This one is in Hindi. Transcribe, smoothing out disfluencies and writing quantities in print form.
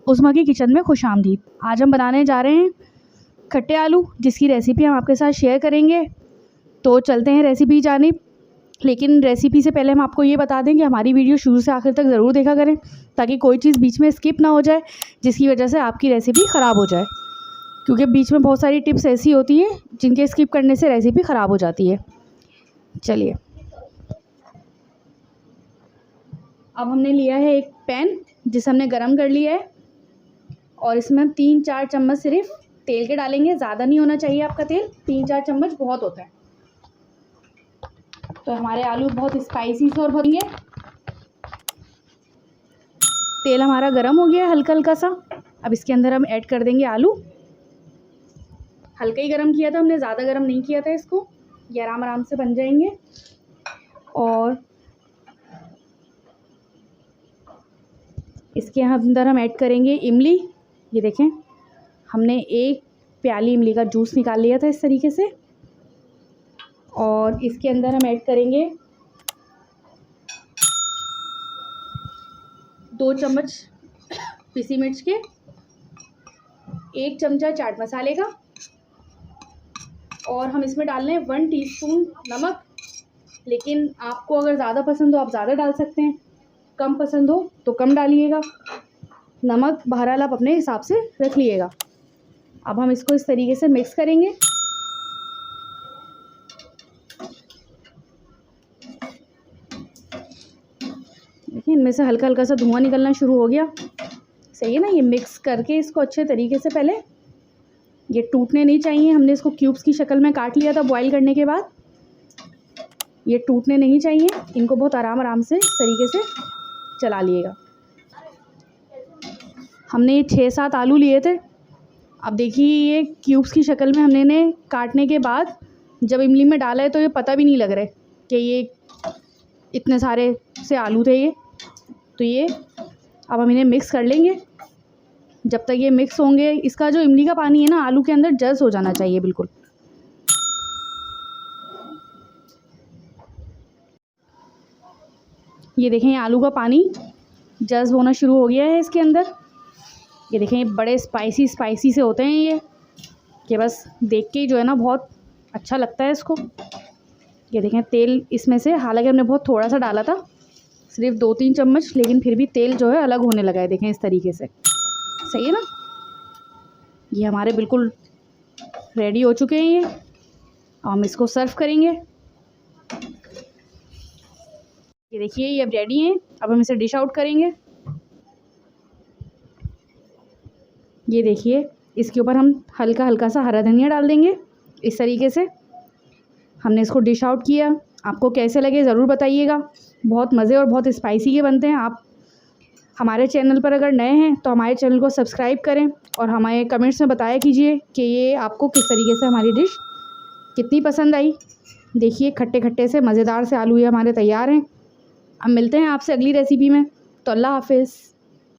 उस्मा की किचन में खुशामदीद। आज हम बनाने जा रहे हैं खट्टे आलू, जिसकी रेसिपी हम आपके साथ शेयर करेंगे। तो चलते हैं रेसिपी जानिब। लेकिन रेसिपी से पहले हम आपको ये बता दें कि हमारी वीडियो शुरू से आखिर तक ज़रूर देखा करें, ताकि कोई चीज़ बीच में स्किप ना हो जाए जिसकी वजह से आपकी रेसिपी ख़राब हो जाए, क्योंकि बीच में बहुत सारी टिप्स ऐसी होती हैं जिनके स्किप करने से रेसिपी ख़राब हो जाती है। चलिए, अब हमने लिया है एक पैन जिसे हमने गरम कर लिया है, और इसमें हम 3-4 चम्मच सिर्फ तेल के डालेंगे। ज़्यादा नहीं होना चाहिए आपका तेल, 3-4 चम्मच बहुत होता है। तो हमारे आलू बहुत स्पाइसी से और बनेंगे। तेल हमारा गरम हो गया हल्का हल्का सा। अब इसके अंदर हम ऐड कर देंगे आलू। हल्का ही गरम किया था हमने, ज़्यादा गरम नहीं किया था इसको, ये आराम आराम से बन जाएंगे। और इसके अंदर हम ऐड करेंगे इमली। ये देखें, हमने 1 प्याली इमली का जूस निकाल लिया था इस तरीके से। और इसके अंदर हम ऐड करेंगे 2 चम्मच पिसी मिर्च के, 1 चमचा चाट मसाले का, और हम इसमें डाल रहे हैं 1 टीस्पून नमक। लेकिन आपको अगर ज़्यादा पसंद हो आप ज़्यादा डाल सकते हैं, कम पसंद हो तो कम डालिएगा। नमक बहरहाल आप अपने हिसाब से रख लिएगा। अब हम इसको इस तरीके से मिक्स करेंगे। देखिए, इनमें से हल्का हल्का सा धुआं निकलना शुरू हो गया। सही है ना। ये मिक्स करके इसको अच्छे तरीके से, पहले ये टूटने नहीं चाहिए। हमने इसको क्यूब्स की शक्ल में काट लिया था बॉईल करने के बाद। ये टूटने नहीं चाहिए, इनको बहुत आराम आराम से इस तरीके से चला लिएगा। हमने 6-7 आलू लिए थे। अब देखिए, ये क्यूब्स की शक्ल में हमने इन्हें काटने के बाद जब इमली में डाला है तो ये पता भी नहीं लग रहा है कि ये इतने सारे से आलू थे ये। तो ये अब हम इन्हें मिक्स कर लेंगे। जब तक ये मिक्स होंगे, इसका जो इमली का पानी है ना, आलू के अंदर जज़ हो जाना चाहिए बिल्कुल। ये देखें, ये आलू का पानी जज़ होना शुरू हो गया है इसके अंदर। ये देखें, ये बड़े स्पाइसी से होते हैं ये, कि बस देख के ही जो है ना बहुत अच्छा लगता है इसको। ये देखें, तेल इसमें से, हालांकि हमने बहुत थोड़ा सा डाला था, सिर्फ 2-3 चम्मच, लेकिन फिर भी तेल जो है अलग होने लगा है। देखें इस तरीके से, सही है ना। ये हमारे बिल्कुल रेडी हो चुके हैं ये। अब हम इसको सर्व करेंगे। ये देखिए, ये अब रेडी हैं। अब हम इसे डिश आउट करेंगे। ये देखिए, इसके ऊपर हम हल्का हल्का सा हरा धनिया डाल देंगे इस तरीके से। हमने इसको डिश आउट किया। आपको कैसे लगे ज़रूर बताइएगा। बहुत मज़े और बहुत स्पाइसी के बनते हैं। आप हमारे चैनल पर अगर नए हैं तो हमारे चैनल को सब्सक्राइब करें, और हमारे कमेंट्स में बताया कीजिए कि ये आपको किस तरीके से हमारी डिश कितनी पसंद आई। देखिए, खट्टे खट्टे से मज़ेदार से आलू ये हमारे तैयार हैं। अब मिलते हैं आपसे अगली रेसिपी में। तो अल्लाह हाफिज़।